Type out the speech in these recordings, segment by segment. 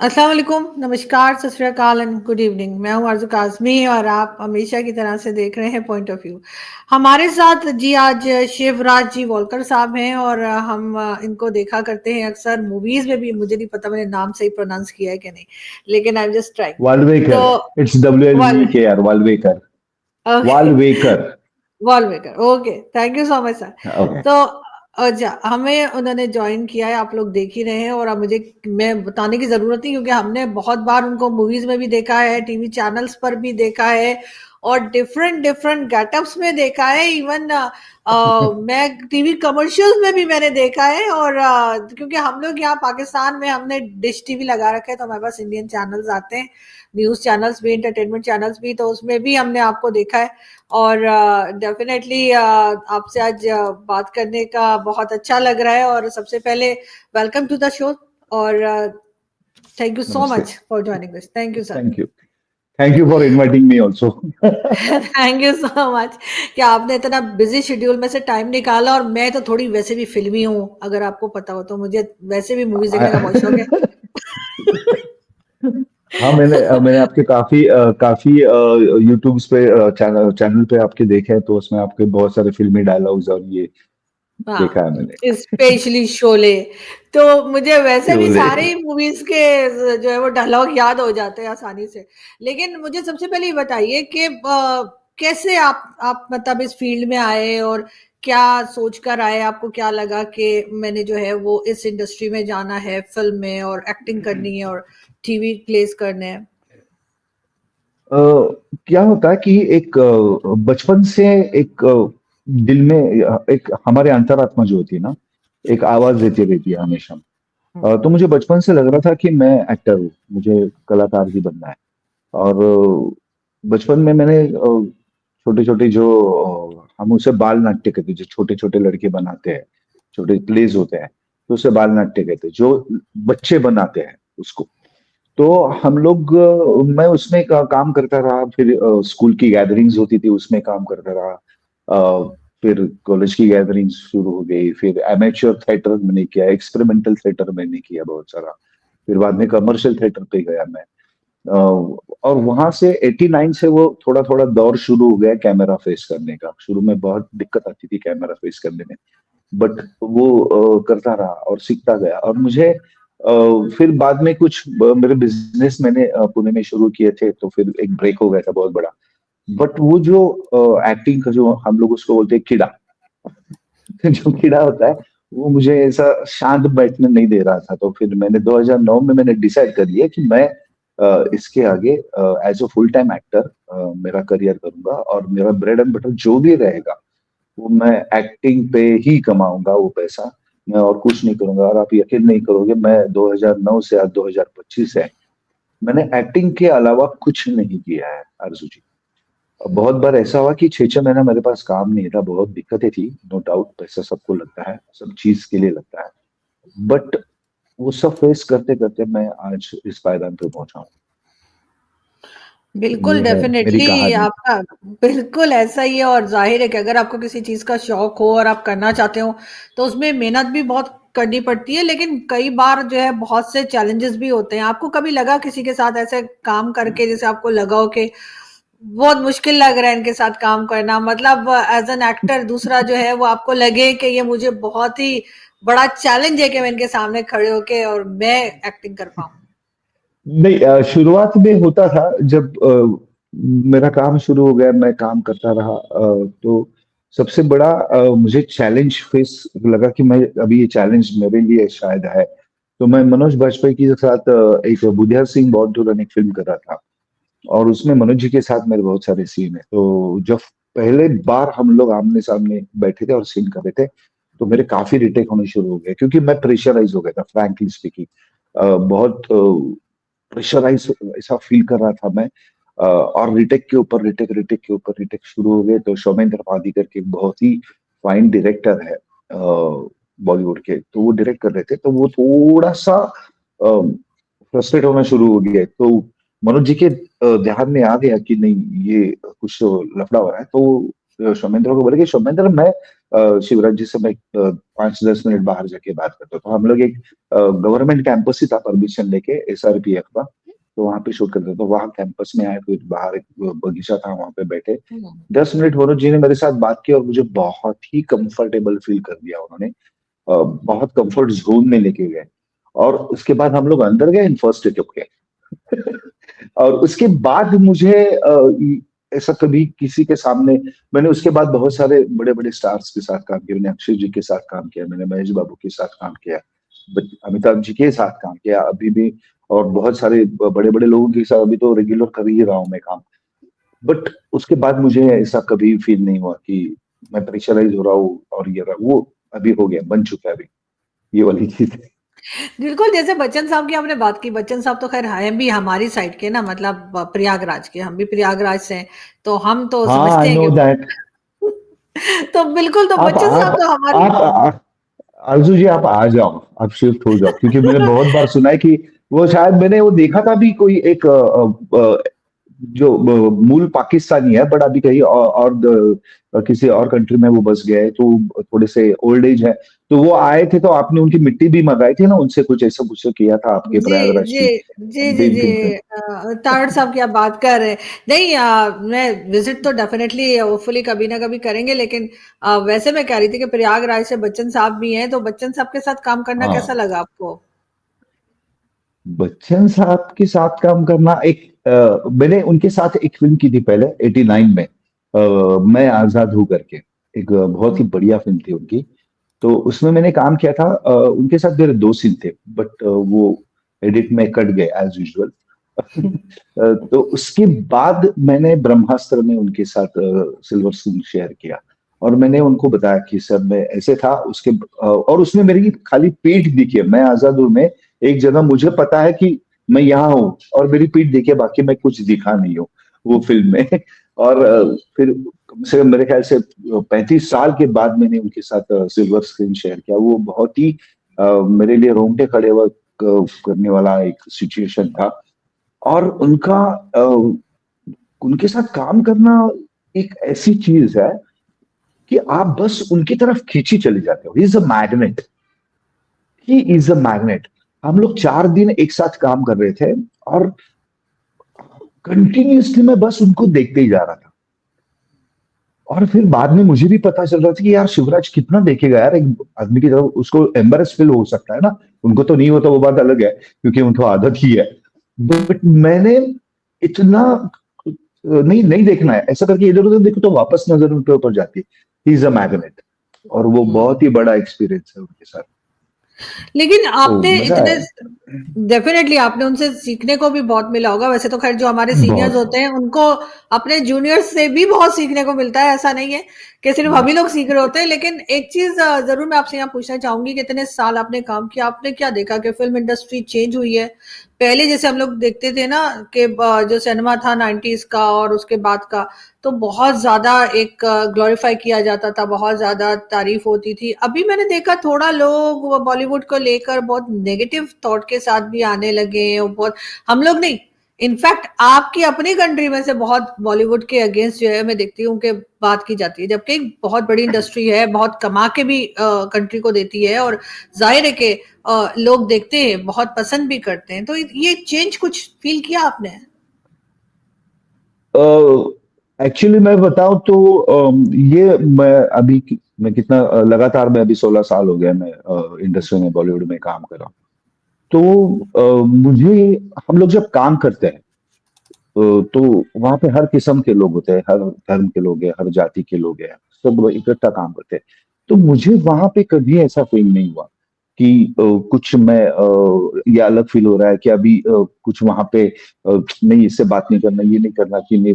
अस्सलाम वालेकुम, नमस्कार, सत श्री अकाल एंड गुड इवनिंग। मैं हूँ आरज़ू काज़मी और आप हमेशा की तरह से देख रहे हैं पॉइंट ऑफ व्यू। हमारे साथ जी आज शिवराज जी वोलकर साहब हैं और हम इनको देखा करते हैं अक्सर मूवीज़ में भी। मुझे नहीं पता मैंने नाम सही प्रोनाउंस किया है कि नहीं, लेकिन आई एम जस्ट ट्राइंग। तो वाल्वेकर. It's Wal WLVKR. Walvekar. Okay, Walvekar. Wall maker, okay, thank you so much sir. Okay. तो अच्छा, हमें उन्होंने ज्वाइन किया है, आप लोग देख ही रहे हैं और अब मुझे मैं बताने की जरूरत नहीं क्योंकि हमने बहुत बार उनको मूवीज में भी देखा है, टीवी चैनल्स पर भी देखा है और डिफरेंट डिफरेंट गेटअप्स में देखा है। इवन मैं टीवी कमर्शियल्स में भी मैंने देखा है और क्योंकि हम लोग यहाँ पाकिस्तान में हमने डिश टीवी लगा रखा है तो हमारे पास इंडियन चैनल्स आते हैं, न्यूज चैनल्स भी, एंटरटेनमेंट चैनल्स भी, तो उसमें भी हमने आपको देखा है। और डेफिनेटली आपसे आज बात करने का बहुत अच्छा लग रहा है और सबसे पहले वेलकम टू द शो और थैंक यू सो नमस्ते. Much for joining this. Thank you sir. Thank you. Thank you for inviting me also. Thank you so much कि आपने इतना बिजी शेड्यूल में से टाइम निकाला और मैं तो थोड़ी वैसे भी फिल्मी हूँ, अगर आपको पता हो तो मुझे वैसे भी मूवीज देखने का बहुत शौक है। हाँ, मैंने आपके काफी यूट्यूब पे चैनल चैनल पे आपके देखे हैं, तो उसमें आपके बहुत सारे फिल्मी डायलॉग्स और ये देखा है हाँ, मैंने. स्पेशली शोले। तो मुझे वैसे भी शोले. सारे ही मूवीज के जो है वो डायलॉग याद हो जाते हैं आसानी से। लेकिन मुझे सबसे पहले ये बताइए कि कैसे आप मतलब इस फील्ड में आए और क्या सोच कर आए? आपको क्या लगा कि मैंने जो है वो इस इंडस्ट्री में जाना है, फिल्म में और एक्टिंग करनी है और टीवी प्लेस करने हैं? अ, क्या होता है कि एक बचपन से एक दिल में एक हमारे अंतरात्मा जो होती है ना, एक आवाज देती रहती है हमेशा. तो मुझे बचपन से लग रहा था कि मैं एक्टर हूँ, मुझे कलाकार ही बनना है. और बचपन में मैंने छोटे छोटे जो हम उसे बाल नाट्य कहते हैं, जो छोटे छोटे लड़के बनाते हैं, छोटे प्लेज होते हैं, तो उसे बाल नाट्य कहते हैं, जो बच्चे बनाते हैं उसको. तो हम लोग मैं उसमें काम करता रहा. फिर स्कूल की गैदरिंग्स होती थी, उसमें काम करता रहा. फिर कॉलेज की गैदरिंग्स शुरू हो गई. फिर एमेच्योर थिएटर मैंने किया, एक्सपेरिमेंटल थिएटर मैंने किया बहुत सारा. फिर बाद में कमर्शियल थिएटर पे गया मैं. और वहां से 89 से वो थोड़ा थोड़ा दौर शुरू हो गया कैमरा फेस करने का. शुरू में बहुत दिक्कत आती थी कैमरा फेस करने में, बट वो करता रहा और सीखता गया. और मुझे फिर बाद में कुछ मेरे बिजनेस मैंने पुणे में शुरू किए थे, तो फिर एक ब्रेक हो गया था बहुत बड़ा. बट वो जो एक्टिंग का जो हम लोग उसको बोलते हैं कीड़ा, जो कीड़ा होता है, वो मुझे ऐसा शांत बैठने नहीं दे रहा था. तो फिर मैंने 2009 में मैंने डिसाइड कर लिया कि मैं इसके आगे as a full time actor मेरा करियर करूंगा, और मेरा ब्रेड एंड बटर जो भी रहेगा वो मैं एक्टिंग पे ही कमाऊंगा वो पैसा. मैं और कुछ नहीं करूंगा. और आप यकीन नहीं करोगे, मैं 2009 से आज 2025 है, मैंने एक्टिंग के अलावा कुछ नहीं किया है आरजू जी. बहुत बार ऐसा हुआ कि 6 6 महीना मेरे पास काम नहीं था, बहुत दिक्कतें थी. नो डाउट पैसा सबको लगता है, सब चीज के लिए लगता है. बट वो सब फेस करते करते मैं आज इस पायदान पे पहुंचा हूँ. तो बिल्कुल, ये है मेरी डेफ़िनेटली कहानी. आपका बिल्कुल ऐसा ही है और ज़ाहिर है कि अगर आपको किसी चीज़ का शौक हो और आप करना चाहते हो, तो उसमें मेहनत भी बहुत करनी पड़ती है, लेकिन कई बार जो है बहुत से चैलेंजेस भी होते हैं। आपको कभी लगा किसी के साथ ऐसे काम करके जैसे आपको लगा हो कि बहुत मुश्किल लग रहा है इनके साथ काम करना, मतलब एज़ एन एक्टर दूसरा जो है वो आपको लगे कि ये मुझे बहुत ही बड़ा चैलेंज है कि मैं इनके सामने खड़े होके और मैं एक्टिंग कर पाऊँ? नहीं, शुरुआत में होता था जब मेरा काम शुरू हो गया, मैं काम करता रहा. तो सबसे बड़ा मुझे चैलेंज फेस लगा कि मैं अभी ये चैलेंज मेरे लिए शायद है. तो मैं मनोज बाजपेयी के साथ एक Budhia Singh born to run एक फिल्म कर रहा था, और उसमें मनोज जी के साथ मेरे बहुत सारे सीन है. तो जब पहले बार हम लोग आमने सामने बैठे थे और सीन कर रहे थे, तो मेरे काफी रिटेक होने शुरू हो गए, क्योंकि मैं प्रेशराइज हो गया था फ्रैंकली स्पीकिंग. बहुत प्रेशराइज ऐसा फील कर रहा था मैं. और रिटेक के ऊपर रिटेक, रिटेक के ऊपर रिटेक शुरू हो गए. तो सौमेंद्र पादीकर के बहुत ही फाइन डायरेक्टर है बॉलीवुड के, तो वो डायरेक्ट कर रहे थे. तो वो थोड़ा सा फ्रस्ट्रेट होना शुरू हो गया. तो मनोज जी के ध्यान में आ गया कि नहीं, ये कुछ तो लफड़ा हो रहा है. तो सौमेंद्र को बोले कि सौमेंद्र, मैं शिवराज जी से मैं 5-10 मिनट बाहर जाके बात करता हूँ। तो हम लोग एक गवर्नमेंट कैंपस ही था, परमिशन लेके SRPF का, तो वहां पे शूट करते थे। तो वहाँ कैंपस में आए, फिर बाहर एक बगीचा था, वहां पे बैठे। हम्म। 10 मिनट मनोज जी ने मेरे साथ बात की और मुझे बहुत ही कंफर्टेबल फील कर दिया उन्होंने। बहुत कंफर्ट जोन में लेके गए। और उसके बाद हम लोग अंदर गए, फर्स्ट डे के। और उसके बाद मुझे ऐसा कभी किसी के सामने, मैंने उसके बाद बहुत सारे बड़े बड़े स्टार्स के साथ काम किया। मैंने अक्षय जी के साथ काम किया, मैंने महेश बाबू के साथ काम किया, अमिताभ जी के साथ काम किया अभी भी। और बहुत सारे बड़े बड़े लोगों के साथ अभी तो रेगुलर कर ही रहा हूँ मैं काम। बट उसके बाद मुझे ऐसा कभी फील नहीं हुआ कि मैं प्रेशराइज हो रहा हूँ और ये रहा वो। अभी हो गया, बन चुका है अभी, ये वाली चीज है। बिल्कुल, जैसे बच्चन साहब की आपने बात की, बच्चन साहब तो खैर हैं भी हमारी साइड के ना, मतलब प्रयागराज के, हम भी प्रयागराज से हैं, तो हम तो हाँ, समझते आई हैं कि नो वो दैट। तो बिल्कुल, तो आप बच्चन साहब आप तो हमारी आप आरजू जी, आप आ जाओ, आप शिफ्ट हो जाओ, क्योंकि मैंने बहुत बार सुना है कि वो, शायद मैंने वो देखा था भी, कोई एक जो मूल पाकिस्तानी है, बट अभी कहीं किसी और कंट्री में वो बस गए, तो थोड़े से ओल्ड एज है। तो वो आए थे, तो आपने उनकी मिट्टी भी मंगाई थी ना उनसे, कुछ ऐसा कुछ किया था आपके जी, प्रयागराज जी, की जी, जी, देव जी। टीम। तारड़ साहब की आप बात कर रहे हैं। नहीं, मैं विजिट तो डेफिनेटली होपफुली कभी ना कभी करेंगे, लेकिन वैसे मैं कह रही थी कि प्रयागराज से बच्चन साहब भी हैं, तो बच्चन साहब के साथ काम करना कैसा हाँ, लगा आपको? बच्चन साहब के साथ काम करना, मैंने उनके साथ एक फिल्म की थी पहले 89 में, मैं आजाद हूँ करके। एक बहुत ही हम्म। बढ़िया फिल्म थी उनकी। तो उसमें मैंने काम किया था। उनके साथ मेरे 2 सीन थे, बट वो एडिट में कट गए एज यूजुअल। तो उसके बाद मैंने ब्रह्मास्त्र में उनके साथ सिल्वर स्क्रीन शेयर किया। और मैंने उनको बताया कि सर मैं ऐसे था उसके, और उसमें मेरी खाली पीठ दिखी है। मैं आजाद हूँ में एक जगह मुझे पता है कि मैं यहाँ हूँ, और मेरी पीठ दिखी है, बाकी मैं कुछ दिखा नहीं हूँ वो फिल्म में। और फिर कम से कम मेरे ख्याल से 35 साल के बाद मैंने उनके साथ सिल्वर स्क्रीन शेयर किया। वो बहुत ही मेरे लिए रोंगटे खड़े हुए करने वाला एक सिचुएशन था। और उनके साथ काम करना एक ऐसी चीज है कि आप बस उनकी तरफ खींची चले जाते हो। He is a magnet, he is a magnet. हम लोग 4 दिन एक साथ काम कर रहे थे, और कंटिन्यूअसली मैं बस उनको देखते ही जा रहा था। और फिर बाद में मुझे भी पता चल रहा था कि यार शिवराज कितना देखेगा यार एक आदमी की तरफ, उसको एम्बेरस फील हो सकता है ना। उनको तो नहीं होता, वो बात अलग है, क्योंकि उनको आदत ही है। बट मैंने इतना नहीं नहीं देखना है ऐसा करके, इधर उधर देखो तो वापस नजर उनके ऊपर जाती है। He is a magnet. और वो हम्म। बहुत ही बड़ा एक्सपीरियंस है उनके साथ। लेकिन तो आपने मजा इतने, आया। डेफिनेटली आपने उनसे सीखने को भी बहुत मिला होगा। वैसे तो खैर जो हमारे सीनियर्स बहुत। होते हैं उनको अपने जूनियर्स से भी बहुत सीखने को मिलता है, ऐसा नहीं है कि सिर्फ हम ही लोग सीख रहे होते हैं। लेकिन एक चीज जरूर मैं आपसे यहाँ पूछना चाहूंगी कि इतने साल आपने काम किया, आपने क्या देखा कि फिल्म इंडस्ट्री चेंज हुई है? पहले जैसे हम लोग देखते थे ना कि जो सिनेमा था 90s का और उसके बाद का, तो बहुत ज्यादा एक ग्लोरीफाई किया जाता था, बहुत ज्यादा तारीफ होती थी। अभी मैंने देखा थोड़ा लोग वो बॉलीवुड को लेकर बहुत नेगेटिव थॉट के साथ भी आने लगे हैं, और बहुत, हम लोग नहीं, इनफैक्ट आपकी अपनी कंट्री में से बहुत बॉलीवुड के अगेंस्ट जो है मैं देखती हूँ कि बात की जाती है, जबकि बहुत बड़ी इंडस्ट्री है, बहुत कमा के भी कंट्री को देती है, और जाहिर है कि लोग देखते हैं, बहुत पसंद भी करते हैं। तो ये चेंज कुछ फील किया आपने? एक्चुअली मैं बताऊं तो ये मैं कितना लगातार, मैं अभी 16 साल हो गया मैं इंडस्ट्री में, बॉलीवुड में काम कर रहा हूँ। तो मुझे, हम लोग जब काम करते हैं, तो वहां पे हर किस्म के लोग होते हैं, हर धर्म के लोग हैं, हर जाति के लोग हैं, सब इकट्ठा काम करते हैं। तो मुझे वहां पे कभी ऐसा फील नहीं हुआ कि कुछ मैं ये अलग फील हो रहा है कि अभी कुछ वहां पे नहीं, इससे बात नहीं करना, ये नहीं करना, कि नहीं,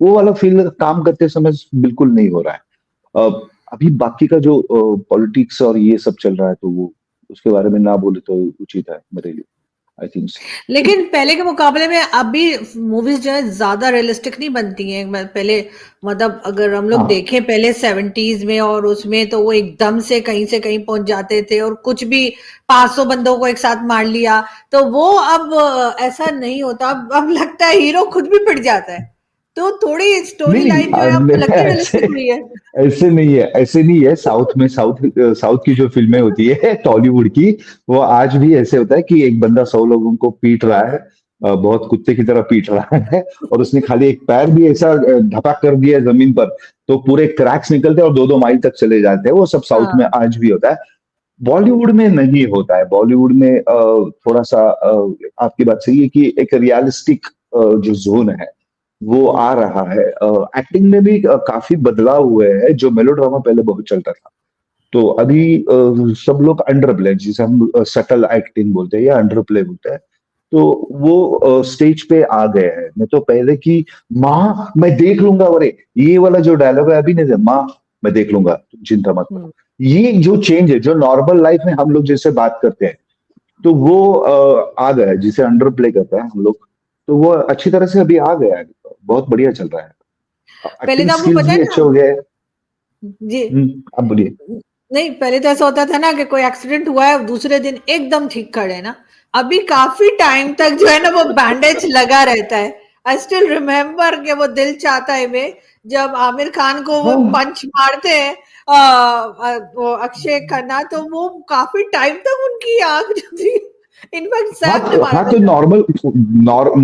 वो वाला फील काम करते समय बिल्कुल नहीं हो रहा है। अभी बाकी का जो पॉलिटिक्स और ये सब चल रहा है, तो वो उसके बारे में ना बोले तो उचित है मेरे लिए, आई थिंक। लेकिन पहले के मुकाबले में अभी मूवीज जो है ज्यादा रियलिस्टिक नहीं बनती हैं। पहले, मतलब अगर हम लोग हाँ, देखें पहले 70s में और उसमें, तो वो एकदम से कहीं पहुंच जाते थे, और कुछ भी 500 बंदों को एक साथ मार लिया। तो वो अब ऐसा नहीं होता। अब लगता है हीरो खुद भी पिट जाता है। तो थोड़ी स्टोरी नहीं लाइन जो है आपको लगती है ऐसे रियलिस्टिक हुई है? ऐसे नहीं है, ऐसे नहीं है। साउथ की जो फिल्में होती है टॉलीवुड की, वो आज भी ऐसे होता है कि एक बंदा 100 लोगों को पीट रहा है, बहुत कुत्ते की तरह पीट रहा है, और उसने खाली एक पैर भी ऐसा धपक कर दिया है जमीन पर, तो पूरे क्रैक्स निकलते हैं और 2-2 माइल तक चले जाते हैं। वो सब साउथ में हाँ, आज भी होता है। बॉलीवुड में नहीं होता है। बॉलीवुड में थोड़ा सा आपकी बात सही है कि एक रियलिस्टिक जो जोन है वो आ रहा है। एक्टिंग में भी काफी बदलाव हुए हैं। जो मेलोड्रामा पहले बहुत चलता था, तो अभी सब लोग अंडर प्ले, जिसे हम सटल एक्टिंग बोलते हैं या अंडर प्ले बोलते हैं, तो वो स्टेज पे आ गए हैं। नहीं तो पहले की माँ मैं देख लूंगा, अरे ये वाला जो डायलॉग है अभी नहीं है, माँ मैं देख लूंगा तुम चिंता मत करो। हुँ। ये जो चेंज है, जो नॉर्मल लाइफ में हम लोग जैसे बात करते हैं, तो वो आ गया है, जिसे अंडर प्ले करते हैं हम लोग। तो वो अच्छी तरह से अभी आ गया है, बहुत बढ़िया चल रहा है। पहले एक्टिंग तो आपको स्किल्स पता है भी ना। अच्छे हो गए हैं। जी। आप बोलिए। नहीं, पहले तो ऐसा होता था ना कि कोई एक्सीडेंट हुआ है, दूसरे दिन एकदम ठीक खड़े ना। अभी काफ़ी टाइम तक जो है ना वो बैंडेज लगा रहता है। आई स्टिल रिमेंबर कि वो दिल चाहता है में जब आमिर खान को वो हाँ पंच मारते हैं वो अक्षय खन्ना, तो वो काफ़ी टाइम तक उनकी आँख जो थी, इनफैक्ट हाँ सैम ने मारा हाँ, था तो जब।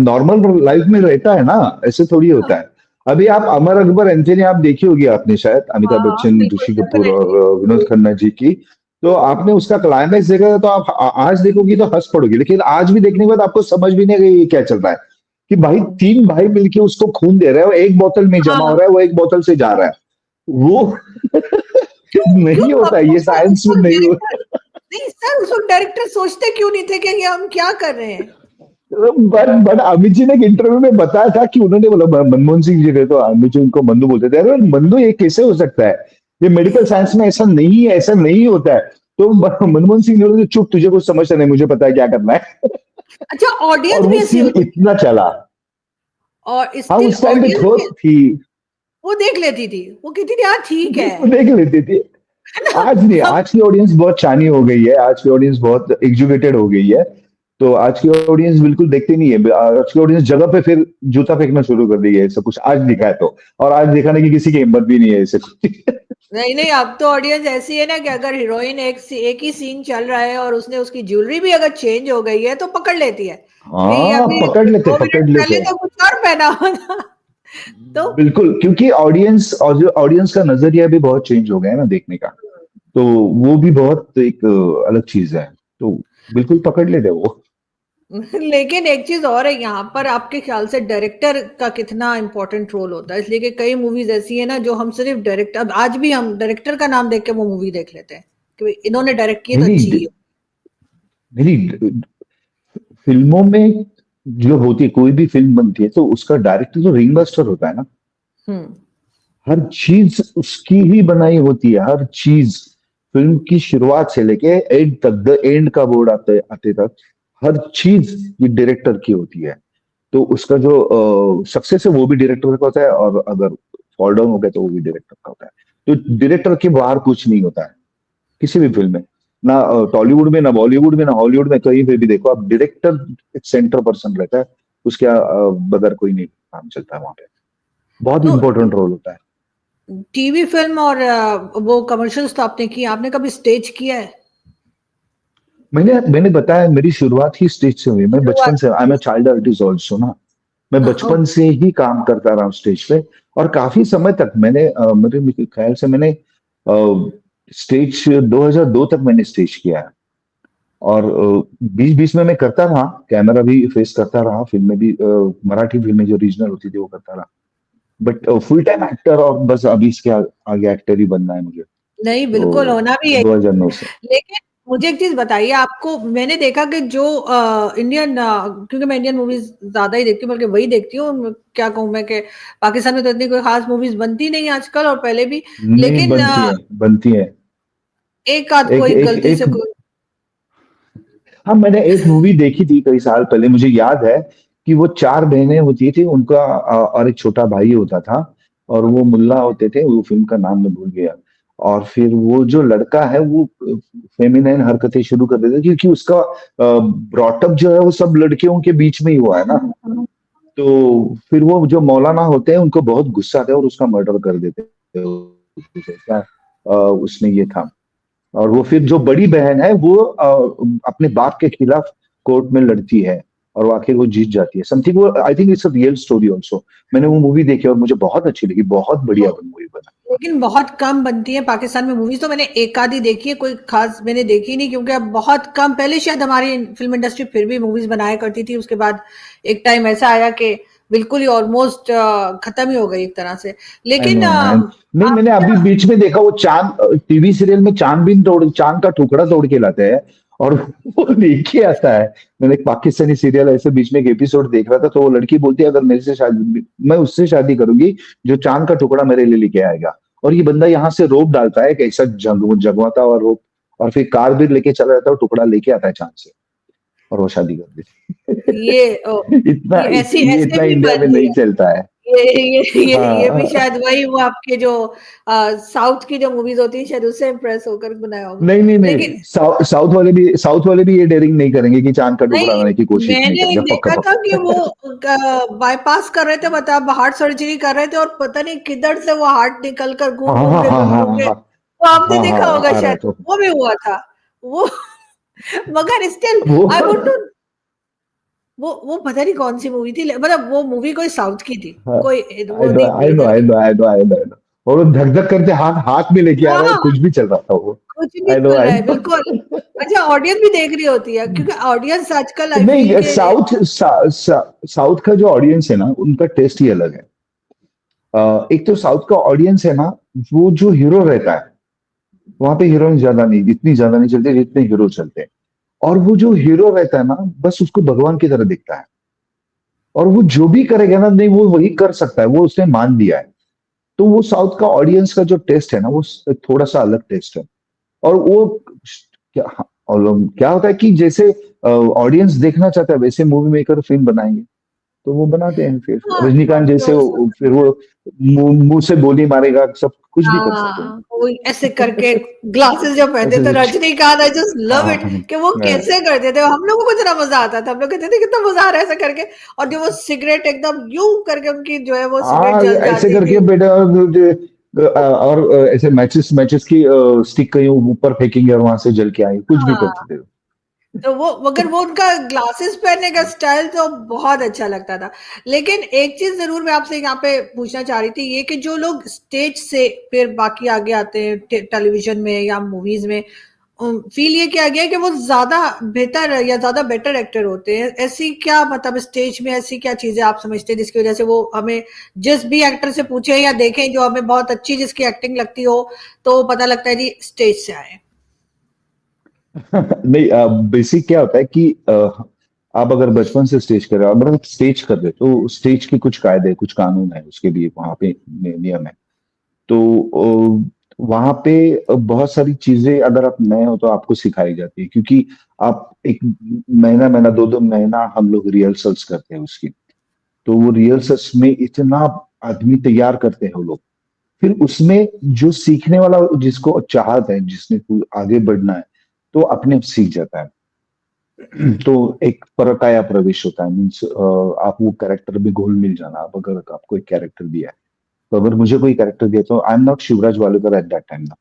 नॉर्मल लाइफ में रहता है ना, ऐसे थोड़ी होता है। अभी आप अमर अकबर एंथोनी आप देखी होगी आपने शायद, हाँ, अमिताभ हाँ, बच्चन, बिल्कुल ऋषि कपूर और डेफिनिटली। विनोद खन्ना जी की। तो आपने उसका क्लाइमैक्स देखा था, तो आप आज देखोगी तो हंस पड़ोगी, लेकिन आज भी देखने के बाद आपको समझ भी नहीं आएगा ये क्या चल रहा है। कि भाई हुँ। 3 भाई मिलके उसको खून दे रहे हो, एक बोतल में जमा हो हाँ, रहा है, वो एक बोतल से जा रहा है। वो क्यों क्यों नहीं होता है, ये उस साइंस में वक़्त नहीं डायरेक्टर होता। नहीं सर, उस वक़्त डायरेक्टर सोचते क्यों नहीं थे कि ये हम क्या कर रहे हैं? बट अमित जी ने एक इंटरव्यू में बताया था कि उन्होंने बोला, मनमोहन सिंह जी थे, तो अमित जी उनको मन्नू बोलते थे, अरे मन्नू ये कैसे हो सकता है, ये मेडिकल साइंस में ऐसा नहीं है, ऐसा नहीं होता है। तो मनमोहन सिंह ने बोला, चुप, तुझे कुछ समझता नहीं, मुझे पता है क्या करना है। अच्छा, और ऑडियंस वो भी ऐसी सीन होती थी इतना चला। और हाँ, स्टिल उस टाइम पे ऑडियंस थोड़ भी थी। वो देख लेती थी। वो कहती थी, "हाँ, ठीक है।" वो देख लेती थी। है ना? आज नहीं, हम आज की ऑडियंस बहुत चानी हो गई है, आज की ऑडियंस बहुत एजुकेटेड हो गई है। तो आज की ऑडियंस बिल्कुल देखती नहीं है। आज की ऑडियंस जगह पे फिर जूता फेंकना शुरू कर दी है, ऐसा कुछ आज दिखा है तो। और आज दिखाने की किसी की हिम्मत भी नहीं है ऐसे कुछ। नहीं, नहीं, अब तो ऑडियंस ऐसी है ना कि अगर हीरोइन एक ही सीन चल रहा है और उसने उसकी ज्वेलरी भी अगर चेंज हो गई है, तो पकड़ लेती है। भई हाँ, अभी पकड़ लेते, 2 पकड़ मिनट पहले लेते। तो कुछ और पहना हुआ था। तो बिल्कुल, क्योंकि ऑडियंस और जो ऑडियंस का नजरिया भी बहुत चेंज हो गया है ना देखने का। तो वो भी बहुत एक अलग चीज है। तो बिल्कुल पकड़ लेते वो। लेकिन एक चीज़ और है यहाँ पर, आपके ख्याल से डायरेक्टर का कितना इम्पोर्टेंट रोल होता है? इसलिए कि कई मूवीज़ ऐसी है ना जो हम सिर्फ़ डायरेक्टर, अब आज भी हम डायरेक्टर का नाम देख के वो मूवी देख लेते हैं, कि भई इन्होंने डायरेक्ट की है नहीं तो नहीं अच्छी ही हो। नहीं, फिल्मों में जो होती है, कोई भी फिल्म बनती है तो उसका डायरेक्टर तो रिंग मास्टर होता है ना। हुँ। हर चीज उसकी ही बनाई होती है, हर चीज। फिल्म की शुरुआत से लेके एंड तक, द एंड का बोर्ड आते आते तक हर चीज ये डायरेक्टर की होती है। तो उसका जो सक्सेस है वो भी डायरेक्टर का होता है, और अगर फॉल डाउन हो गया तो वो भी डायरेक्टर का होता है। तो डायरेक्टर के बाहर कुछ नहीं होता है किसी भी फिल्म में। ना टॉलीवुड में, ना बॉलीवुड में, ना हॉलीवुड में, कहीं पे भी देखो आप, डायरेक्टर एक सेंटर पर्सन रहता है। उसके बगैर कोई नहीं काम चलता है वहां पे। बहुत तो इंपॉर्टेंट रोल होता है। टीवी फ़िल्म और वो कमर्शियल्स तो आपने किए, आपने कभी स्टेज किया है? मैंने मैंने बताया, मेरी शुरुआत ही स्टेज से हुई। मैं बचपन शुरुआत से, I am a child artist also ना। मैं बचपन से ही काम करता रहा हूँ स्टेज पे। और काफी समय तक मैंने मेरे ख्याल से मैंने स्टेज 2002 तक मैंने स्टेज किया है। और बीच बीच में मैं करता रहा, कैमरा भी फेस करता रहा, फिल्में भी, मराठी फिल्में जो रीजनल होती थी वो करता रहा। बट फुल टाइम एक्टर, और बस अभी इसके आगे एक्टर ही बनना है मुझे। नहीं, बिल्कुल तो होना भी है। 2009 से। लेकिन मुझे एक चीज़ बताइए, आपको मैंने देखा कि जो इंडियन क्योंकि मैं इंडियन मूवीज़ ज़्यादा ही देखती हूँ, बल्कि वही देखती हूँ, क्या कहूँ मैं कि पाकिस्तान में तो इतनी कोई ख़ास मूवीज़ बनती नहीं आजकल और पहले भी। नहीं, लेकिन बनती है, बनती है। एक आध एक कोई एक गलती से एक कोई। हाँ, मैंने एक मूवी देखी थी कई साल पहले, मुझे याद है कि वो 4 बहनें होती थी उनका, और एक छोटा भाई होता था, और वो मुल्ला होते थे। वो फिल्म का नाम मैं भूल गया। और फिर वो जो लड़का है वो फेमिनाइन हरकतें शुरू कर देता है, क्योंकि उसका ब्रॉटअप जो है वो सब लड़कियों के बीच में ही हुआ है ना। तो फिर वो जो मौलाना होते हैं उनको बहुत गुस्सा आता है और उसका मर्डर कर देते हैं। क्या उसमें ये था। और वो फिर जो बड़ी बहन है वो अपने बाप के खिलाफ कोर्ट में लड़ती है और वो आखिर वो जीत जाती है समथिंग। वो I think it's a real story also. मैंने वो मूवी देखी और मुझे बहुत अच्छी लगी, बहुत बढ़िया मूवी बना। लेकिन बहुत कम बनती है पाकिस्तान में मूवीज, तो मैंने एक आधी देखी है, कोई खास मैंने देखी नहीं, क्योंकि अब बहुत कम, पहले शायद हमारी फिल्म इंडस्ट्री फिर भी मूवीज बनाया करती थी, उसके बाद एक टाइम ऐसा आया कि बिल्कुल ही ऑलमोस्ट खत्म ही हो गई एक तरह से। आई लेकिन नो नहीं, मैंने आपका अभी बीच में देखा वो चांद टीवी सीरियल में चांद का टुकड़ा तोड़ के लाते हैं और वो लेके आता है। मैंने एक पाकिस्तानी सीरियल ऐसे बीच में एक एपिसोड देख रहा था, तो वो लड़की बोलती है अगर मेरे से शादी, मैं उससे शादी करूंगी जो चांद का टुकड़ा मेरे लिए लेके आएगा। और ये बंदा यहाँ से रोप डालता है कि ऐसा जगवाता और रोप, और फिर कार भी लेके चला जाता है और टुकड़ा लेके आता है चांद से, और वो शादी कर देती ये है। इतना ये ऐसी ये ऐसे इतना भी इंडिया में बनती नहीं है। चलता है। ये भी हाँ। शायद वही, वो आपके जो साउथ की जो मूवीज होती है शायद उससे इम्प्रेस होकर बनाया होगा। नहीं नहीं नहीं, लेकिन साउथ वाले भी ये डेयरिंग नहीं करेंगे कि चांद का टुकड़ा नहीं, लाने की कोशिश नहीं मैंने करेंगे, पक्का देखा था कि पक्का। वो बाईपास कर रहे थे, मतलब हार्ट सर्जरी कर रहे थे, और पता नहीं किधर से वो हार्ट निकल कर हाँ घूम हाँ घूम के हाँ घूम हाँ घूम के, हाँ वो आपने हाँ देखा हाँ, होगा आ रहा शायद, तो वो भी हुआ था वो। मगर स्टिल वो। आई वुड टू, वो पता नहीं कौन सी मूवी थी, मतलब वो मूवी कोई साउथ की थी, कोई आई वो नो नहीं आई थी नो इधर आई की। No I know I know I know. और वो धक धक करते हाथ हाथ में लेके आ रहा है, हाँ, कुछ भी चल रहा था वो। कुछ भी आई नो चल आई रहा है, नो। बिल्कुल। अच्छा, ऑडियंस भी देख रही होती है, क्योंकि ऑडियंस आजकल आई फील नहीं, के साउथ का जो ऑडियंस है ना उनका टेस्ट ही अलग है। एक तो साउथ का ऑडियंस है ना, वो जो हीरो रहता है वहां पे हीरोइन ज्यादा नहीं, इतनी ज्यादा नहीं चलती जितने हीरो चलते हैं। और वो जो हीरो रहता है ना, बस उसको भगवान की तरह दिखता है। और वो जो भी करेगा ना, नहीं वो वही कर सकता है, वो उसने मान लिया है। तो वो साउथ का ऑडियंस का जो टेस्ट है ना, वो थोड़ा सा अलग टेस्ट है। और वो क्या, और क्या होता है कि जैसे ऑडियंस देखना चाहता है वैसे मूवी मेकर फिल्म बनाएंगे, तो वो बनाते हैं। फिर हाँ, रजनीकांत ऑफ जैसे कोर्स। फिर वो मुंह मुंह से गोली मारेगा, सब कुछ भी कर सकते हैं। हाँ, वो ऐसे करके ग्लासेस जब पहनते थे ऐसे रजनीकांत, आई जस्ट लव हाँ इट, हाँ कि वो हाँ। कैसे करते थे, हम लोगों को इतना मजा आता था, हम लोग कहते थे कितना मजा आ रहा है ऐसा करके। और जो वो सिगरेट एकदम यूं करके उनकी जो है वो सिगरेट हाँ, जल ऐसे जाती करके थी। बेटा, और ऐसे मैचेस मैचेस की स्टिक कहीं ऊपर फेंकेंगे और वहां से जल के आएंगे, कुछ भी हाँ, करते थे। तो वो, मगर वो उनका ग्लासेस पहनने का स्टाइल तो बहुत अच्छा लगता था। लेकिन एक चीज जरूर मैं आपसे यहाँ पे पूछना चाह रही थी, ये कि जो लोग स्टेज से फिर बाकी आगे आते हैं टेलीविजन में या मूवीज में, फील ये किया गया है कि वो ज्यादा बेहतर या ज्यादा बेटर एक्टर होते हैं। ऐसी क्या, मतलब स्टेज में ऐसी क्या चीजें आप समझते हैं जिसकी वजह से वो हमें, जिस भी एक्टर से पूछे या देखें जो हमें बहुत अच्छी जिसकी एक्टिंग लगती हो, तो पता लगता है जी स्टेज से आए। नहीं, बेसिक क्या होता है कि आप अगर बचपन से स्टेज कर रहे हो, मतलब स्टेज कर रहे हो, तो स्टेज के कुछ कायदे कुछ कानून है उसके लिए, वहां पे नियम है। तो वहां पे बहुत सारी चीजें अगर आप नए हो तो आपको सिखाई जाती है, क्योंकि आप एक महीना महीना दो दो महीना हम लोग रिहर्सल्स करते हैं उसकी। तो वो रिहर्सल्स में इतना आदमी तैयार करते हैं वो लोग। फिर उसमें जो सीखने वाला जिसको चाहत है, जिसने आगे बढ़ना है, तो अपने आप सीख जाता है। तो एक परकाया प्रवेश होता है, मीन्स आप वो कैरेक्टर में घुल मिल जाना। आप अगर आपको एक कैरेक्टर दिया है, तो अगर मुझे कोई कैरेक्टर दिया तो I am not Shivraj Walekar at that time ना,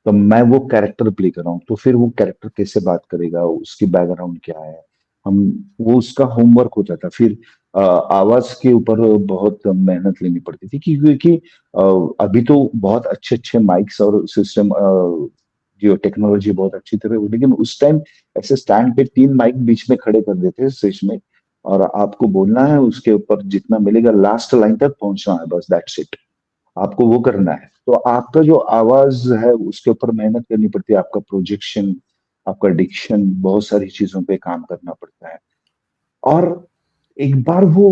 तो मैं वो कैरेक्टर प्ले कर रहा हूँ। तो फिर वो कैरेक्टर कैसे बात करेगा, उसकी बैकग्राउंड क्या है, हम वो उसका होमवर्क होता था। फिर आवाज के ऊपर बहुत मेहनत लेनी पड़ती थी, क्योंकि अभी तो बहुत अच्छे अच्छे माइक्स और सिस्टम, जो टेक्नोलॉजी बहुत अच्छी तरह हुई, लेकिन उस टाइम ऐसे स्टैंड पे 3 माइक बीच में खड़े कर देते हैं स्टेज में, और आपको बोलना है, उसके ऊपर जितना मिलेगा लास्ट लाइन तक पहुंचना है, बस दैट्स इट। आपको वो करना है। तो आपका जो आवाज है उसके ऊपर मेहनत करनी पड़ती है, आपका प्रोजेक्शन, आपका डिक्शन, बहुत सारी चीजों पे काम करना पड़ता है। और एक बार वो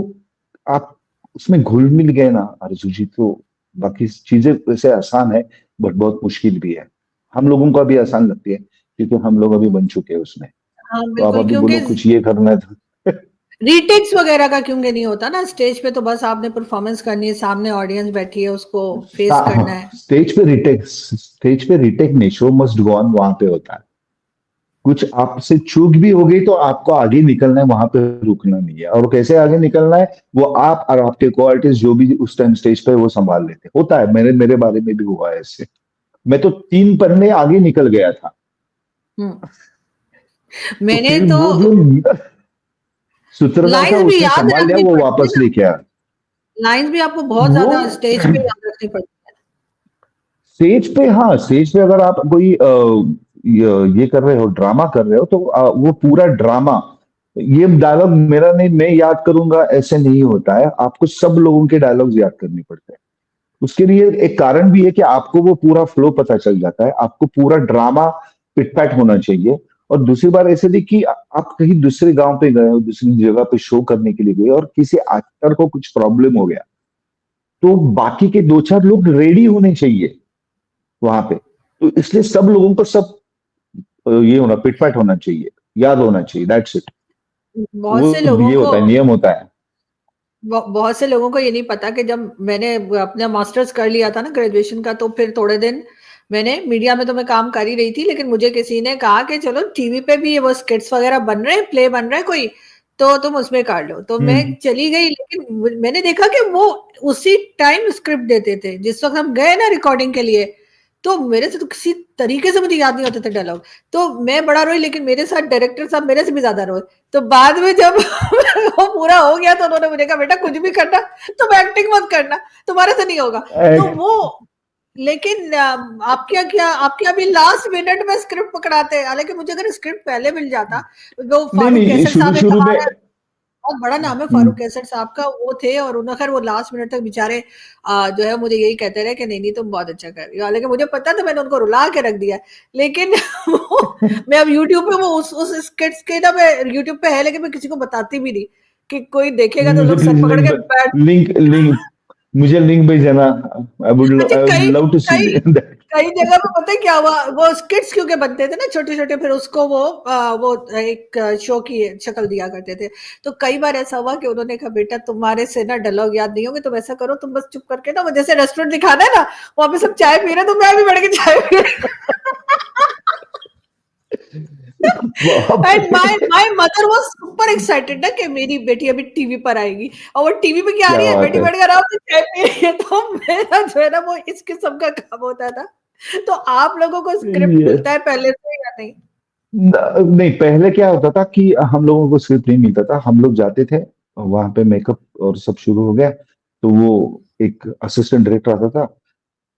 आप उसमें घुल मिल गए ना आरजू जी, तो बाकी चीजें वैसे आसान है, बट बहुत मुश्किल भी है। हम लोगों को अभी आसान लगती है क्योंकि हम लोग अभी बन चुके हैं उसमें। हाँ, तो आप बिल्कुल, अभी क्योंकि बोलो कुछ ये करना है तो रीटेक्स वगैरह का क्योंकि नहीं होता ना स्टेज पे, तो बस आपने परफॉर्मेंस करनी है, सामने ऑडियंस बैठी है, उसको फेस हाँ, करना है। स्टेज पे रिटेक नहीं, शो मस्ट गो ऑन वहां पे होता है। कुछ आपसे चूक भी हो गई तो आपको आगे निकलना है, वहां पे रुकना नहीं है। और कैसे आगे निकलना है, वो आप और आपके को आर्टिस्ट जो भी उस टाइम स्टेज पे वो संभाल लेते हैं। होता है, मेरे मेरे बारे में भी हुआ है इससे। मैं तो 3 पन्ने आगे निकल गया था। हम्म। तो मैंने फिर तो वो जो सूत्रधार था लाइंस भी उसने याद संभाल लिया, रखनी वो पड़ती है वापस ना, लेके आया। लाइंस भी आपको बहुत वो ज्यादा स्टेज पे याद रखनी पड़ती है। स्टेज पे, हाँ स्टेज पे अगर आप कोई ये कर रहे हो, ड्रामा कर रहे हो, तो वो पूरा ड्रामा, ये डायलॉग मेरा नहीं, मैं याद करूंगा, ऐसे नहीं होता है। आपको सब लोगों के डायलॉग्स याद करने पड़ते हैं। उसके लिए एक कारण भी है कि आपको वो पूरा फ्लो पता चल जाता है, आपको पूरा ड्रामा पिटपैट होना चाहिए। और दूसरी बार ऐसे थी कि आप कहीं दूसरे गांव पे गए हो, दूसरी जगह पे शो करने के लिए गए, और किसी एक्टर को कुछ प्रॉब्लम हो गया, तो बाकी के 2-4 लोग रेडी होने चाहिए वहां पे। तो इसलिए सब लोगों को सब ये होना, पिटपैट होना चाहिए, याद होना चाहिए, दैट्स इट। बहुत वो से लोगों ये को होता है, नियम होता है। बहुत से लोगों को ये नहीं पता कि जब मैंने अपना मास्टर्स कर लिया था ना ग्रेजुएशन का, तो फिर थोड़े दिन मैंने मीडिया में तो मैं काम कर ही रही थी, लेकिन मुझे किसी ने कहा कि चलो टीवी पे भी वो स्किट्स वगैरह बन रहे हैं, प्ले बन रहा है कोई, तो तुम उसमें कर लो। तो मैं हम्म। चली गई, लेकिन मैंने देखा कि वो उसी टाइम स्क्रिप्ट देते थे जिस वक्त हम गए ना रिकॉर्डिंग के लिए। तो मेरे से तो किसी तरीके से मुझे याद नहीं होते थे डायलॉग। तो मैं बड़ा रोई, लेकिन मेरे साथ डायरेक्टर साहब मेरे से भी ज्यादा रोए। तो बाद में जब वो पूरा हो गया तो उन्होंने मुझे कहा, बेटा कुछ भी करना, तुम एक्टिंग मत करना, तुम्हारे से नहीं होगा। तो वो, लेकिन आपके क्या, आपके अभी लास्ट मिनट में स्क्रिप्ट पकड़ाते हैं। हालांकि मुझे अगर स्क्रिप्ट पहले मिल जाता, वो नहीं फारूक नहीं, कैसर शुरू साहब एक शुरू में। हमारे बहुत बड़ा नाम है, फारूक कैसर साहब का, वो थे। और उन्होंने खैर वो लास्ट मिनट तक बेचारे जो है मुझे यही कहते रहे कि नहीं नहीं तुम बहुत अच्छा कर रही हो। हालांकि मुझे पता था, मैंने उनको रुला के रख दिया। लेकिन वो, मैं अब यूट्यूब पे वो उस स्किट्स के ना, मैं यूट्यूब पे है, लेकिन मैं किसी को बताती भी नहीं कि कोई देखेगा तो मुझे लोग सर प्लीज पकड़ लिंक, के बैठ। लिंक लिंक मुझे लिंक भेज देना। अच्छा, आई वुड कई लव टू सी कई दैट। कई जगह पे पता है क्या हुआ, वो स्किट्स क्योंकि बनते थे ना छोटे छोटे, फिर उसको वो एक शो की शक्ल दिया करते थे। तो कई बार ऐसा हुआ कि उन्होंने कहा, बेटा तुम्हारे से ना डायलॉग याद नहीं होंगे, तुम ऐसा करो, तुम बस चुप करके ना, वो जैसे रेस्टोरेंट दिखाना है ना, वहां पे सब चाय पी रहे हैं, तो मैं भी बैठ के चाय पी रही। And my mother was super excited ना कि मेरी बेटी अभी टीवी पर आएगी, और वो टीवी पे क्या आ क्या रही है, बात बेटी है। बैठ कर आप चाय पी रही है। तो मेरा जो है ना वो इस किस्म का काम होता था। तो आप लोगों को स्क्रिप्ट ये मिलता है पहले से या नहीं? नहीं, पहले क्या होता था कि हम लोगों को स्क्रिप्ट नहीं मिलता था, हम लोग जाते थे वहां पे, मेकअप और सब शुरू हो गया, तो वो एक असिस्टेंट डायरेक्टर आता था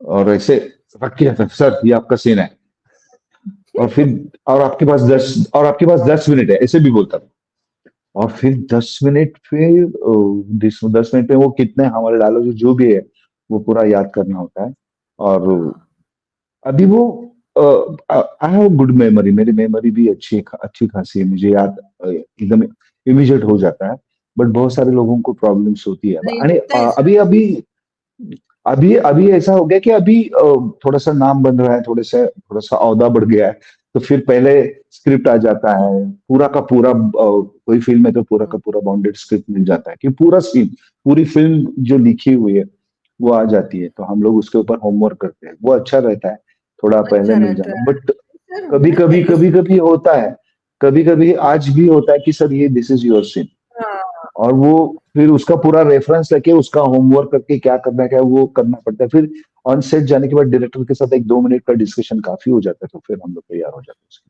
और ऐसे रख के आता, सर ये आपका सीन है, और फिर और आपके पास 10 मिनट है, ऐसे भी बोलता था। और फिर 10 मिनट, फिर 10 मिनट में वो कितने हमारे डायलॉग जो भी है वो पूरा याद करना होता है। और हाँ, अभी वो, आई हैव गुड मेमोरी, मेरी मेमोरी भी अच्छी खासी है, मुझे याद एकदम इमीडिएट हो जाता है। बट बहुत सारे लोगों को प्रॉब्लम्स होती है। नहीं आणि होता है ऐसा। अभी अभी अभी अभी ऐसा हो गया कि अभी थोड़ा सा नाम बन रहा है, थोड़ा सा औहदा बढ़ गया है, तो फिर पहले स्क्रिप्ट आ जाता है पूरा का पूरा, कोई फिल्म है तो पूरा का पूरा बाउंडेड स्क्रिप्ट मिल जाता है कि पूरा सीन, पूरी फिल्म जो लिखी हुई है वो आ जाती है, तो हम लोग उसके ऊपर होमवर्क करते हैं, वो अच्छा रहता है थोड़ा पहले अच्छा मिल रहता जाना। है। बट सर मैं कभी कभी होता है, कभी कभी आज भी होता है कि सर ये दिस इज योर सीन, हाँ, और वो फिर उसका पूरा रेफरेंस लेके उसका होमवर्क करके क्या करना है, क्या वो करना पड़ता है। फिर ऑन सेट जाने के बाद डायरेक्टर के साथ 1-2 मिनट का डिस्कशन काफी हो जाता है, तो फिर हम लोग तैयार हो जाते हैं उसके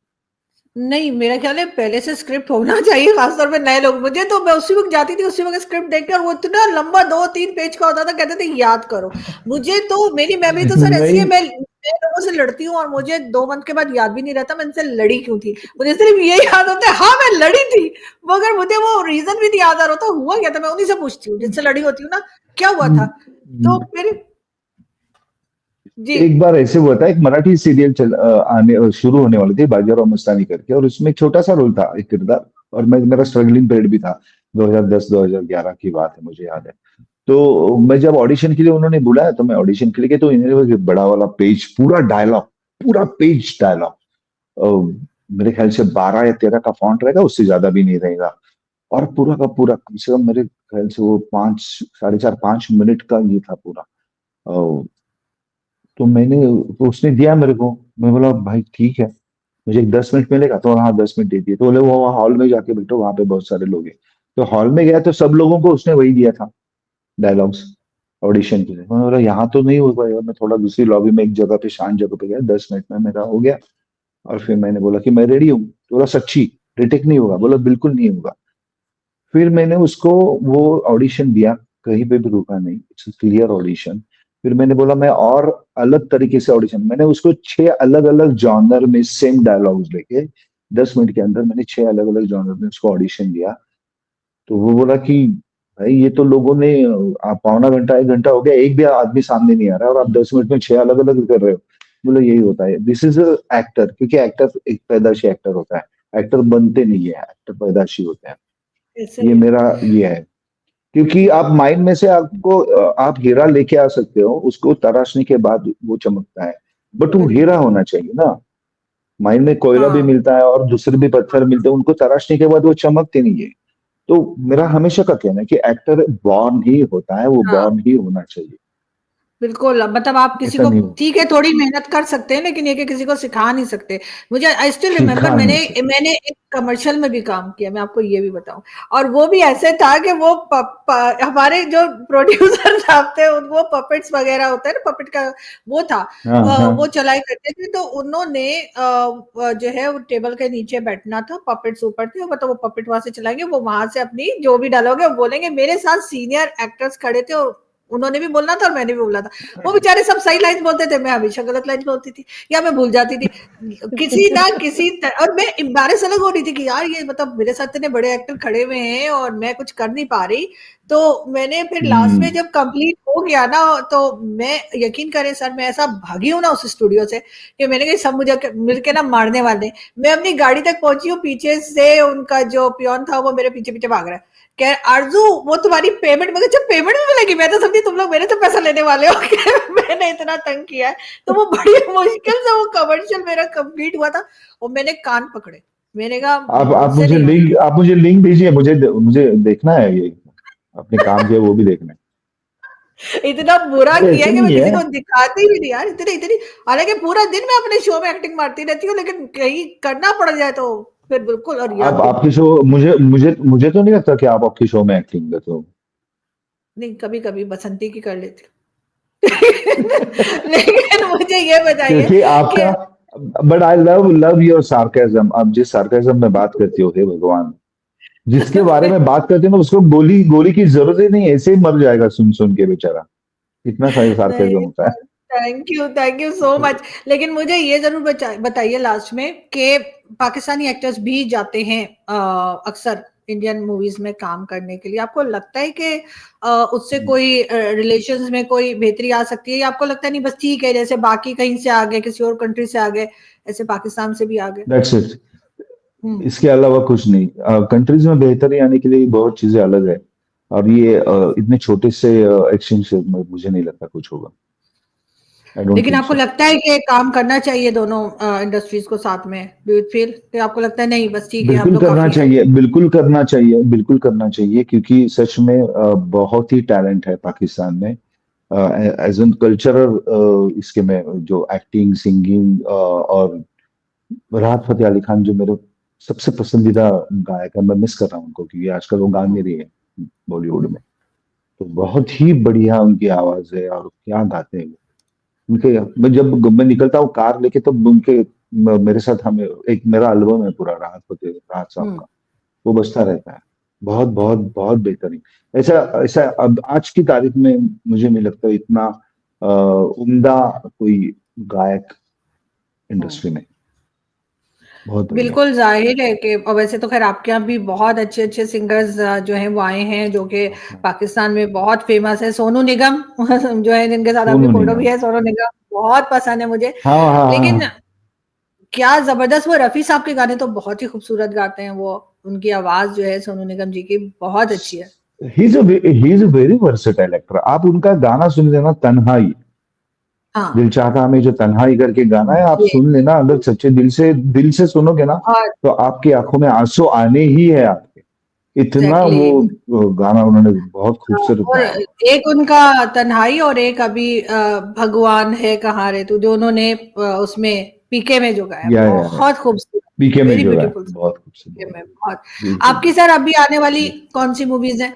नहीं, मेरा ख्याल है पहले से स्क्रिप्ट होना चाहिए, खासतौर पे नए लोग। मुझे तो, मैं उसी वक्त जाती थी, उसी वक्त स्क्रिप्ट देख के, और वो इतना लंबा 2-3 पेज का होता था, कहते थे याद करो। मुझे तो, मेरी मेमोरी तो लिए। सर ऐसी है, नहीं मैं लोगों से लड़ती हूँ और मुझे 2 मंथ के बाद याद भी नहीं रहता मैं इनसे लड़ी क्यों थी। मुझे सिर्फ ये याद होता है, हाँ मैं लड़ी थी, मगर मुझे वो रीजन भी नहीं याद आ रहा होता हुआ क्या था। मैं उन्हीं से पूछती हूँ जिनसे लड़ी होती हूँ ना, क्या हुआ था। तो फिर, जी। एक बार ऐसे हुआ था, एक मराठी सीरियल आने शुरू होने वाली थी, बाजीराव मस्तानी करके, और उसमें एक छोटा सा रोल था, एक किरदार, और मेरा स्ट्रगलिंग पीरियड भी था, 2010-2011 की बात है, मुझे याद है। तो मैं जब ऑडिशन के लिए उन्होंने बुलाया, तो मैं ऑडिशन के लिए गया, तो इन्होंने वो एक बड़ा वाला पेज, पूरा डायलॉग, पूरा पेज डायलॉग, मेरे ख्याल से 12 या 13 का फॉन्ट रहेगा, उससे ज्यादा भी नहीं रहेगा, और पूरा का पूरा कम से कम मेरे ख्याल से वो 5, 4.5, 5 मिनट का ये था पूरा। तो मैंने, तो उसने दिया मेरे को, मैं बोला भाई ठीक है। मुझे 10 मिनट मिलेगा, तो हाँ 10 मिनट दे दिए। तो बोले वो हॉल में जाके बैठो, वहां पे बहुत सारे लोग हैं। तो हॉल में गया तो सब लोगों को उसने वही दिया था, डायलॉग्स, ऑडिशन के लिए। मैंने बोला यहाँ तो नहीं हो पाएगा। मैं थोड़ा दूसरी लॉबी में एक जगह पे, शांत जगह पे गया, 10 मिनट में मेरा हो गया। और फिर मैंने बोला कि मैं रेडी हूँ। तो बोला सच्ची रिटेक नहीं होगा? बोला बिल्कुल नहीं होगा। फिर मैंने उसको वो ऑडिशन दिया, कहीं पे भी रुका नहीं, इट्स क्लियर ऑडिशन। फिर मैंने बोला मैं और अलग तरीके से ऑडिशन, मैंने उसको 6 अलग अलग जॉनर में सेम डायलॉग्स लेके 10 मिनट के अंदर मैंने 6 अलग अलग जॉनर में उसको ऑडिशन दिया। तो वो बोला कि भाई ये तो लोगों ने, आप पौना घंटा 1 घंटा हो गया, एक भी आदमी सामने नहीं आ रहा है, और आप 10 मिनट में 6 अलग अलग कर रहे हो। बोले यही होता है, दिस इज एक्टर। क्योंकि एक्टर एक पैदाशी एक्टर होता है, एक्टर बनते नहीं है, एक्टर पैदाशी होते हैं। ऐसे ये ही मेरा ये है। क्योंकि आप माइंड में से आपको आप हीरा लेके आ सकते हो, उसको तराशने के बाद वो चमकता है। बट वो हीरा बिल्कुल। होना चाहिए ना। माइंड में कोयला भी हाँ मिलता है और दूसरे भी पत्थर मिलते हैं, उनको तराशने के बाद वो चमकते नहीं है। तो मेरा हमेशा का कहना है कि एक्टर बॉर्न ही होता है, वो हाँ बॉर्न ही होना चाहिए। बिल्कुल, मतलब आप किसी ऐसा को नहीं हो, ठीक है थोड़ी मेहनत कर सकते हैं, लेकिन ये कि किसी को सिखा नहीं सकते। मुझे आई स्टिल रिमेंबर सिखा नहीं मैंने सकते। मैंने एक कमर्शियल में भी काम किया, मैं आपको ये भी बताऊँ। और वो भी ऐसे था कि वो प प हमारे जो प्रोड्यूसर साहब थे वो पपेट्स वगैरह होता है ना, पपेट का वो था। हाँ हाँ। वो चलाई करते थे, तो उन्होंने जो है वो टेबल के नीचे बैठना था, पपेट्स ऊपर थे, मतलब वो पपेट वहाँ से चलाएँगे, वो वहाँ से अपनी जो भी डायलॉग है वो बोलेंगे। मेरे साथ सीनियर एक्टर्स खड़े थे और उन्होंने भी बोलना था और मैंने भी बोलना था। वो बेचारे सब सही लाइन बोलते थे, मैं हमेशा गलत लाइन बोलती थी या मैं भूल जाती थी। किसी ना किसी और मैं एम्बैरेस अलग हो रही थी कि यार ये मतलब मेरे साथ इतने बड़े एक्टर खड़े हुए हैं और मैं कुछ कर नहीं पा रही। तो मैंने फिर लास्ट में हम्म। जब कंप्लीट हो गया ना, तो मैं यकीन करें सर, मैं ऐसा भागी हूँ ना उस स्टूडियो से कि मैंने कहा सब मुझे मिलके ना मारने वाले। मैं अपनी गाड़ी तक पहुंची हूँ, पीछे से उनका जो पियोन था वो मेरे पीछे पीछे भाग रहा है, कह आरजू वो तुम्हारी पेमेंट, मगर जब पेमेंट भी मिलेगी, मैं तो समझी तुम लोग मेरे से पैसा लेने वाले हो। मैंने इतना तंग किया है। तो वो बड़ी मुश्किल से वो कमर्शियल मेरा कंप्लीट हुआ था और मैंने कान पकड़े, मैंने कहा आप मुझसे मुझे नहीं होना। लिंक आप मुझे लिंक भेजिए, मुझे मुझे देखना है ये, अपने काम किया वो भी देखना है। इतना बुरा अरे किया ऐसा है कि मैं नहीं है। किसी को दिखाती भी नहीं यार, इतनी इतनी। हालांकि पूरा दिन मैं अपने शो में एक्टिंग मारती रहती हूँ, लेकिन कहीं करना पड़ जाए तो फिर बिल्कुल। और या आप आपकी शो, मुझे मुझे मुझे तो नहीं लगता कि आप आपकी शो में एक्टिंग करते हो। नहीं, कभी कभी बसंती की कर लेती हूँ। लेकिन मुझे ये बताइए क्योंकि कि आपका, but I love love your sarcasm. आप जिस सार्केज्म में बात करती हो, हे भगवान, जिसके बारे में बात करते हो ना, उसको गोली गोली की जरूरत ही नहीं है, ऐसे ही मर जाएगा सुन सुन के बेचारा। इतना सारे सार्केज्म नहीं, होता थैंक यू सो है। मच। लेकिन मुझे ये जरूर बताइए लास्ट में कि पाकिस्तानी एक्टर्स भी जाते हैं अक्सर इंडियन मूवीज में काम करने के लिए। आपको लगता है कि उससे कोई रिलेशंस में कोई बेहतरी आ सकती है, या आपको लगता है नहीं बस ठीक है, जैसे बाकी कहीं से आ गए, किसी और कंट्री से आ गए, ऐसे पाकिस्तान से भी आ गए? That's it. हम्म। इसके अलावा कुछ नहीं। कंट्रीज में बेहतरी आने के लिए बहुत चीजें अलग है। और ये इतने छोटे से एक्सचेंज से मुझे नहीं लगता कुछ होगा। आई डोंट लेकिन थिंक आपको सो। लगता है कि काम करना चाहिए दोनों इंडस्ट्रीज को साथ में? डू यू फील कि आपको लगता है नहीं बस ठीक है हम बिल्कुल लोग करना काफी हैं? चाहिए, बिल्कुल करना चाहिए, बिल्कुल करना चाहिए, क्योंकि सच में बहुत ही टैलेंट है पाकिस्तान में। एज एन कल्चरल, इसके में जो एक्टिंग, सिंगिंग, और राहत फतेह अली खान जो मेरे सबसे पसंदीदा गायक है, मैं मिस कर रहा हूँ उनको, क्योंकि आजकल वो गा नहीं रही है बॉलीवुड में। तो बहुत ही बढ़िया उनकी आवाज है, और क्या गाते हैं वो। उनके, मैं निकलता हूँ कार लेके, तब उनके मेरे साथ, हमें एक मेरा एल्बम है पूरा राहत फतेह, राहत साहब हम्म। का, वो बजता रहता है। बहुत बहुत बहुत बेहतरीन। ऐसा ऐसा अब आज की तारीख में मुझे नहीं लगता इतना उम्दा कोई गायक हम्म। इंडस्ट्री में। बहुत बढ़िया। बिल्कुल जाहिर है कि, और वैसे तो खैर आपके यहाँ भी बहुत अच्छे अच्छे सिंगर्स जो हैं वो आए हैं, जो कि पाकिस्तान में बहुत फेमस है। सोनू निगम जो है, जिनके साथ आपकी सोनू फोटो भी निगम। है, सोनू निगम बहुत पसंद है मुझे। हाँ हाँ लेकिन हाँ। क्या जबरदस्त, वो रफी साहब के गाने तो बहुत ही खूबसूरत गाते हैं वो। उनकी आवाज जो है सोनू निगम जी की बहुत अच्छी है। He is a very versatile actor. आप उनका गाना सुन लेना, तन्हाई, दिल हाँ चाहता हमें, जो तन्हाई करके गाना है, आप ये सुन लेना। अगर सच्चे दिल से सुनोगे ना, बहुत तो आपकी आंखों में आंसू आने ही है आपके। इतना एग्जैक्टली। वो गाना उन्होंने बहुत खूबसूरत और गाया। एक उनका तन्हाई, और एक अभी भगवान है कहाँ रे तू, जो उन्होंने उसमें पीके में जो गाया, या बहुत खूबसूरत, पीके में वेरी जो है ब्यूटीफुल बहुत खूबसूरत, पीके बहुत में बहुत। बिल्कुल। आपकी सर अभी आने वाली कौन सी मूवीज है?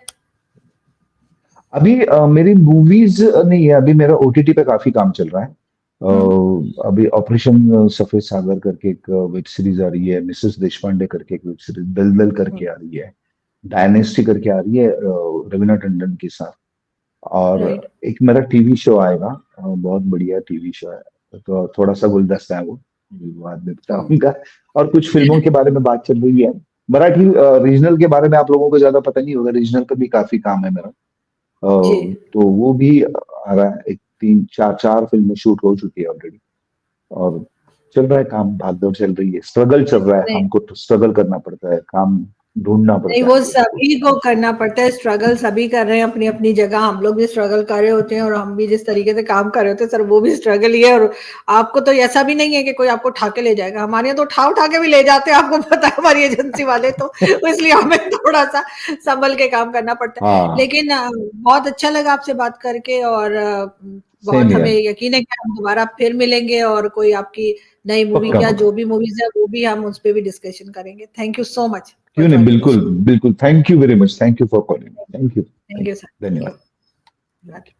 अभी मेरी मूवीज नहीं है, अभी मेरा ओटीटी पे काफी काम चल रहा है। अभी ऑपरेशन सफेद सागर करके एक वेब सीरीज आ रही है, मिसेस देशपांडे करके एक वेब सीरीज, दलदल करके आ रही है, डायनेस्टी करके आ रही है रवीना टंडन के साथ। और राइट। एक मेरा टीवी शो आएगा, बहुत बढ़िया टीवी शो है, तो थोड़ा सा गुलदस्ता है वो, बाद में बताऊंगा। और कुछ फिल्मों के बारे में बात चल रही है, मराठी रीजनल के बारे में आप लोगों को ज्यादा पता नहीं होगा, रीजनल का भी काफी काम है मेरा। जी। तो वो भी आ रहा है, एक तीन चार चार फिल्में शूट हो चुकी है ऑलरेडी। और चल रहा है काम, भागदौड़ चल रही है, स्ट्रगल चल रहा है, नहीं हमको तो स्ट्रगल करना पड़ता है, काम ढूंढना नहीं, पड़ता है वो हम लोगों को। सभी को करना पड़ता है, स्ट्रगल सभी कर रहे हैं अपनी अपनी जगह। हम लोग भी स्ट्रगल कर रहे होते हैं, और हम भी जिस तरीके से काम कर रहे होते हैं सर, वो भी स्ट्रगल ही है। और आपको तो ऐसा भी नहीं है कि कोई आपको उठा के ले जाएगा, हमारे यहाँ तो उठा उठा के भी ले जाते हैं, आपको पता है हमारी एजेंसी वाले तो। इसलिए हमें थोड़ा सा संभल के काम करना पड़ता है। हाँ, लेकिन बहुत अच्छा लगा आपसे बात करके, और सेम बहुत हमें यार, यकीन है कि हम दोबारा फिर मिलेंगे, और कोई आपकी नई मूवी पक्का या पक्का। जो भी मूवीज है वो भी हम उस पर भी डिस्कशन करेंगे। Thank you so much for क्यों नहीं, ज्वाइनिंग द बिल्कुल शो। बिल्कुल, thank you very much, thank you for calling, thank you, Thank you, sir. Thank धन्यवाद। you.